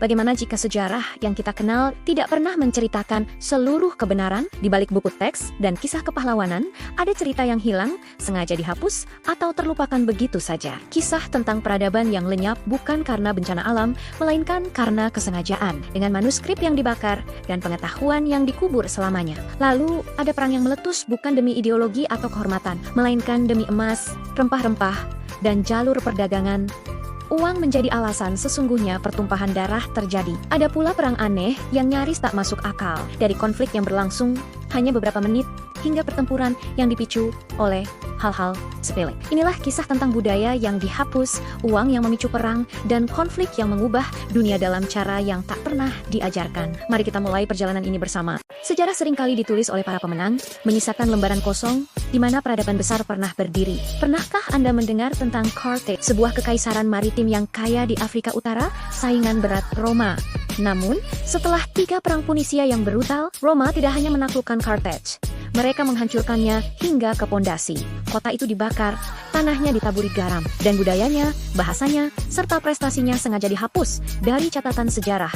Bagaimana jika sejarah yang kita kenal tidak pernah menceritakan seluruh kebenaran di balik buku teks dan kisah kepahlawanan? Ada cerita yang hilang, sengaja dihapus, atau terlupakan begitu saja. Kisah tentang peradaban yang lenyap bukan karena bencana alam, melainkan karena kesengajaan, dengan manuskrip yang dibakar dan pengetahuan yang dikubur selamanya. Lalu, ada perang yang meletus bukan demi ideologi atau kehormatan, melainkan demi emas, rempah-rempah, dan jalur perdagangan. Uang menjadi alasan sesungguhnya pertumpahan darah terjadi. Ada pula perang aneh yang nyaris tak masuk akal, dari konflik yang berlangsung hanya beberapa menit hingga pertempuran yang dipicu oleh hal-hal sepele. Inilah kisah tentang budaya yang dihapus, uang yang memicu perang, dan konflik yang mengubah dunia dalam cara yang tak pernah diajarkan. Mari kita mulai perjalanan ini bersama. Sejarah seringkali ditulis oleh para pemenang, menyisakan lembaran kosong di mana peradaban besar pernah berdiri. Pernahkah Anda mendengar tentang Carthage, sebuah kekaisaran maritim yang kaya di Afrika Utara, saingan berat Roma? Namun, setelah 3 perang Punisia yang brutal, Roma tidak hanya menaklukkan Carthage. Mereka menghancurkannya hingga ke pondasi. Kota itu dibakar, tanahnya ditaburi garam, dan budayanya, bahasanya, serta prestasinya sengaja dihapus dari catatan sejarah.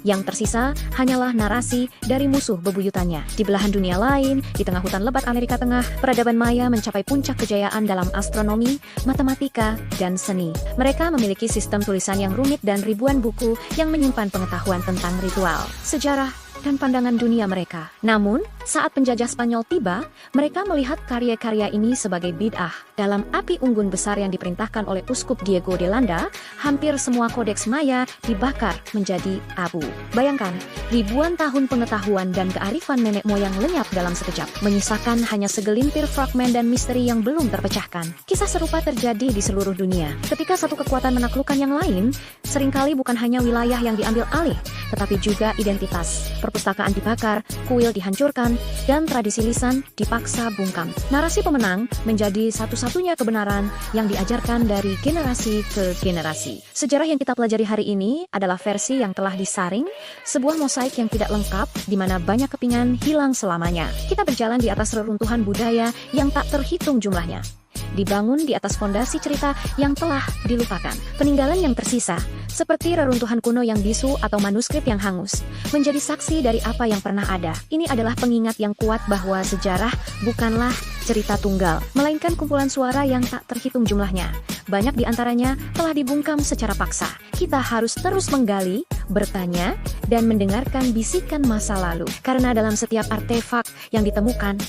Yang tersisa hanyalah narasi dari musuh bebuyutannya. Di belahan dunia lain, di tengah hutan lebat Amerika Tengah, peradaban Maya mencapai puncak kejayaan dalam astronomi, matematika, dan seni. Mereka memiliki sistem tulisan yang rumit dan ribuan buku yang menyimpan pengetahuan tentang ritual, sejarah, dan pandangan dunia mereka. Namun, saat penjajah Spanyol tiba, mereka melihat karya-karya ini sebagai bid'ah. Dalam api unggun besar yang diperintahkan oleh Uskup Diego de Landa, hampir semua kodeks Maya dibakar menjadi abu. Bayangkan, ribuan tahun pengetahuan dan kearifan nenek moyang lenyap dalam sekejap, menyisakan hanya segelintir fragmen dan misteri yang belum terpecahkan. Kisah serupa terjadi di seluruh dunia. Ketika satu kekuatan menaklukkan yang lain, seringkali bukan hanya wilayah yang diambil alih, tetapi juga identitas. Perpustakaan dibakar, kuil dihancurkan, dan tradisi lisan dipaksa bungkam. Narasi pemenang menjadi satu-satunya kebenaran yang diajarkan dari generasi ke generasi. Sejarah yang kita pelajari hari ini adalah versi yang telah disaring, sebuah mosaik yang tidak lengkap, di mana banyak kepingan hilang selamanya. Kita berjalan di atas reruntuhan budaya yang tak terhitung jumlahnya. Dibangun di atas fondasi cerita yang telah dilupakan. Peninggalan yang tersisa, seperti reruntuhan kuno yang bisu atau manuskrip yang hangus, menjadi saksi dari apa yang pernah ada. Ini adalah pengingat yang kuat bahwa sejarah bukanlah cerita tunggal, melainkan kumpulan suara yang tak terhitung jumlahnya. Banyak di antaranya telah dibungkam secara paksa. Kita harus terus menggali, bertanya, dan mendengarkan bisikan masa lalu. Karena dalam setiap artefak yang ditemukan,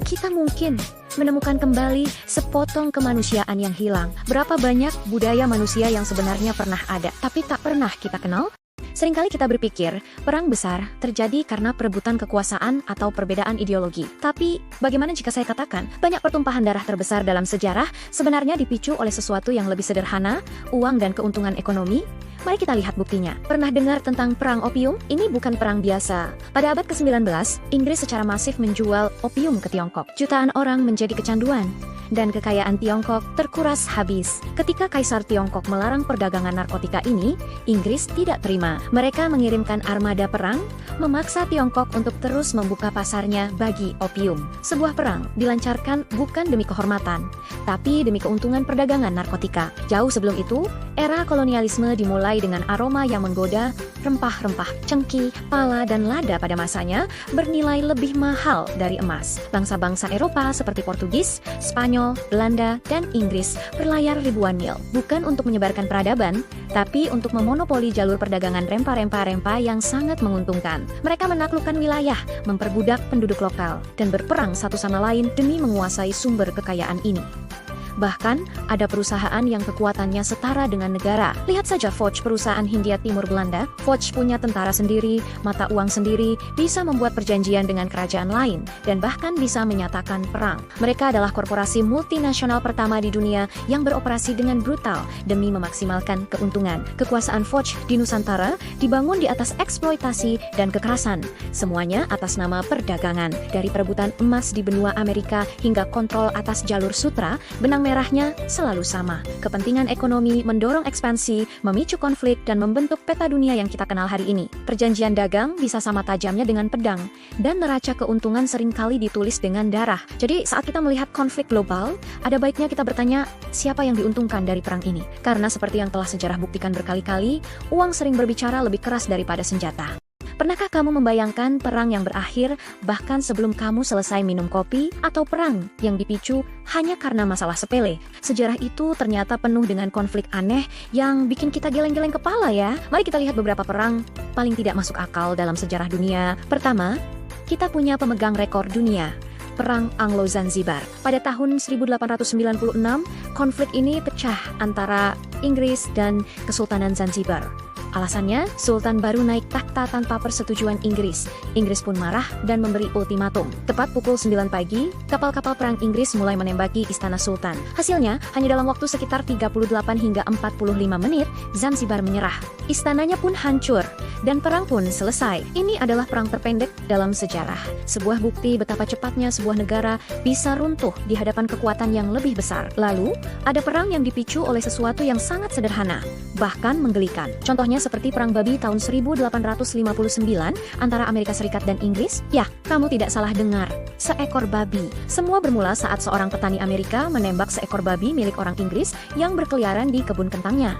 kita mungkin menemukan kembali sepotong kemanusiaan yang hilang. Berapa banyak budaya manusia yang sebenarnya pernah ada, tapi tak pernah kita kenal? Seringkali kita berpikir, perang besar terjadi karena perebutan kekuasaan atau perbedaan ideologi. Tapi, bagaimana jika saya katakan, banyak pertumpahan darah terbesar dalam sejarah sebenarnya dipicu oleh sesuatu yang lebih sederhana, uang dan keuntungan ekonomi? Mari kita lihat buktinya. Pernah dengar tentang perang opium? Ini bukan perang biasa. Pada abad ke-19, Inggris secara masif menjual opium ke Tiongkok. Jutaan orang menjadi kecanduan, dan kekayaan Tiongkok terkuras habis. Ketika Kaisar Tiongkok melarang perdagangan narkotika ini, Inggris tidak terima. Mereka mengirimkan armada perang, memaksa Tiongkok untuk terus membuka pasarnya bagi opium. Sebuah perang dilancarkan bukan demi kehormatan, tapi demi keuntungan perdagangan narkotika. Jauh sebelum itu, era kolonialisme dimulai dengan aroma yang menggoda, rempah-rempah, cengkih, pala, dan lada pada masanya bernilai lebih mahal dari emas. Bangsa-bangsa Eropa seperti Portugis, Spanyol, Belanda, dan Inggris berlayar ribuan mil, bukan untuk menyebarkan peradaban, tapi untuk memonopoli jalur perdagangan rempah-rempah yang sangat menguntungkan. Mereka menaklukkan wilayah, memperbudak penduduk lokal, dan berperang satu sama lain demi menguasai sumber kekayaan ini. Bahkan, ada perusahaan yang kekuatannya setara dengan negara. Lihat saja Foch, perusahaan Hindia Timur Belanda. Foch punya tentara sendiri, mata uang sendiri, bisa membuat perjanjian dengan kerajaan lain, dan bahkan bisa menyatakan perang. Mereka adalah korporasi multinasional pertama di dunia yang beroperasi dengan brutal demi memaksimalkan keuntungan. Kekuasaan Foch di Nusantara dibangun di atas eksploitasi dan kekerasan. Semuanya atas nama perdagangan. Dari perebutan emas di benua Amerika hingga kontrol atas jalur sutra, benang benang merahnya selalu sama. Kepentingan ekonomi mendorong ekspansi, memicu konflik, dan membentuk peta dunia yang kita kenal hari ini. Perjanjian dagang bisa sama tajamnya dengan pedang, dan neraca keuntungan seringkali ditulis dengan darah. Jadi saat kita melihat konflik global, ada baiknya kita bertanya, siapa yang diuntungkan dari perang ini? Karena seperti yang telah sejarah buktikan berkali-kali, uang sering berbicara lebih keras daripada senjata. Pernahkah kamu membayangkan perang yang berakhir bahkan sebelum kamu selesai minum kopi, atau perang yang dipicu hanya karena masalah sepele? Sejarah itu ternyata penuh dengan konflik aneh yang bikin kita geleng-geleng kepala ya. Mari kita lihat beberapa perang paling tidak masuk akal dalam sejarah dunia. Pertama, kita punya pemegang rekor dunia, Perang Anglo-Zanzibar. Pada tahun 1896, konflik ini pecah antara Inggris dan Kesultanan Zanzibar. Alasannya, Sultan baru naik takhta tanpa persetujuan Inggris. Inggris pun marah dan memberi ultimatum. Tepat pukul 9 pagi, kapal-kapal perang Inggris mulai menembaki istana Sultan. Hasilnya, hanya dalam waktu sekitar 38 hingga 45 menit, Zanzibar menyerah. Istananya pun hancur, dan perang pun selesai. Ini adalah perang terpendek dalam sejarah. Sebuah bukti betapa cepatnya sebuah negara bisa runtuh di hadapan kekuatan yang lebih besar. Lalu, ada perang yang dipicu oleh sesuatu yang sangat sederhana, bahkan menggelikan. Contohnya seperti Perang Babi tahun 1859 antara Amerika Serikat dan Inggris. Ya, kamu tidak salah dengar. Seekor babi. Semua bermula saat seorang petani Amerika menembak seekor babi milik orang Inggris yang berkeliaran di kebun kentangnya.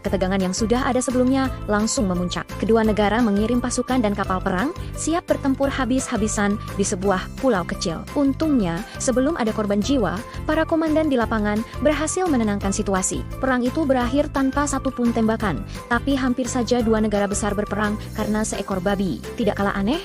Ketegangan yang sudah ada sebelumnya langsung memuncak. Kedua negara mengirim pasukan dan kapal perang, siap bertempur habis-habisan di sebuah pulau kecil. Untungnya, sebelum ada korban jiwa, para komandan di lapangan berhasil menenangkan situasi. Perang itu berakhir tanpa satupun tembakan, tapi hampir saja dua negara besar berperang karena seekor babi. Tidak kalah aneh,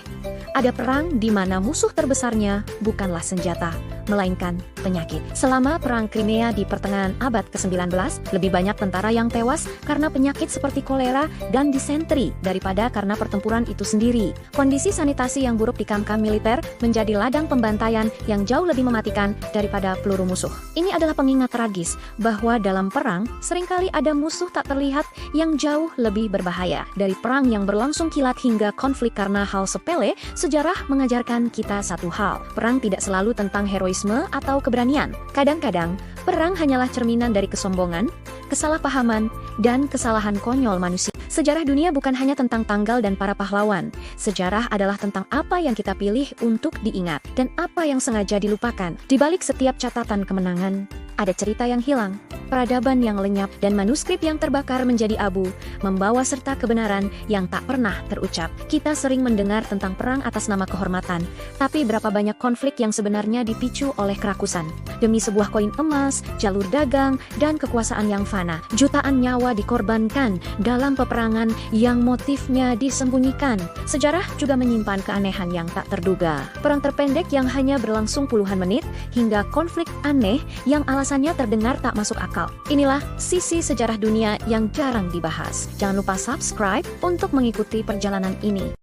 ada perang di mana musuh terbesarnya bukanlah senjata, melainkan penyakit. Selama Perang Crimea di pertengahan abad ke-19, lebih banyak tentara yang tewas karena penyakit seperti kolera dan disenteri daripada karena pertempuran itu sendiri. Kondisi sanitasi yang buruk di kamp-kamp militer menjadi ladang pembantaian yang jauh lebih mematikan daripada peluru musuh. Ini adalah pengingat tragis bahwa dalam perang seringkali ada musuh tak terlihat yang jauh lebih berbahaya. Dari perang yang berlangsung kilat hingga konflik karena hal sepele, sejarah mengajarkan kita satu hal. Perang tidak selalu tentang heroisme atau keberanian. Kadang-kadang, perang hanyalah cerminan dari kesombongan, kesalahpahaman, dan kesalahan konyol manusia. Sejarah dunia bukan hanya tentang tanggal dan para pahlawan. Sejarah adalah tentang apa yang kita pilih untuk diingat dan apa yang sengaja dilupakan. Di balik setiap catatan kemenangan, ada cerita yang hilang, peradaban yang lenyap, dan manuskrip yang terbakar menjadi abu, membawa serta kebenaran yang tak pernah terucap. Kita sering mendengar tentang perang atas nama kehormatan, tapi berapa banyak konflik yang sebenarnya dipicu oleh kerakusan. Demi sebuah koin emas, jalur dagang, dan kekuasaan yang fana, jutaan nyawa dikorbankan dalam peperangan yang motifnya disembunyikan. Sejarah juga menyimpan keanehan yang tak terduga. Perang terpendek yang hanya berlangsung puluhan menit, hingga konflik aneh yang alasannya terdengar tak masuk akal. Inilah sisi sejarah dunia yang jarang dibahas. Jangan lupa subscribe untuk mengikuti perjalanan ini.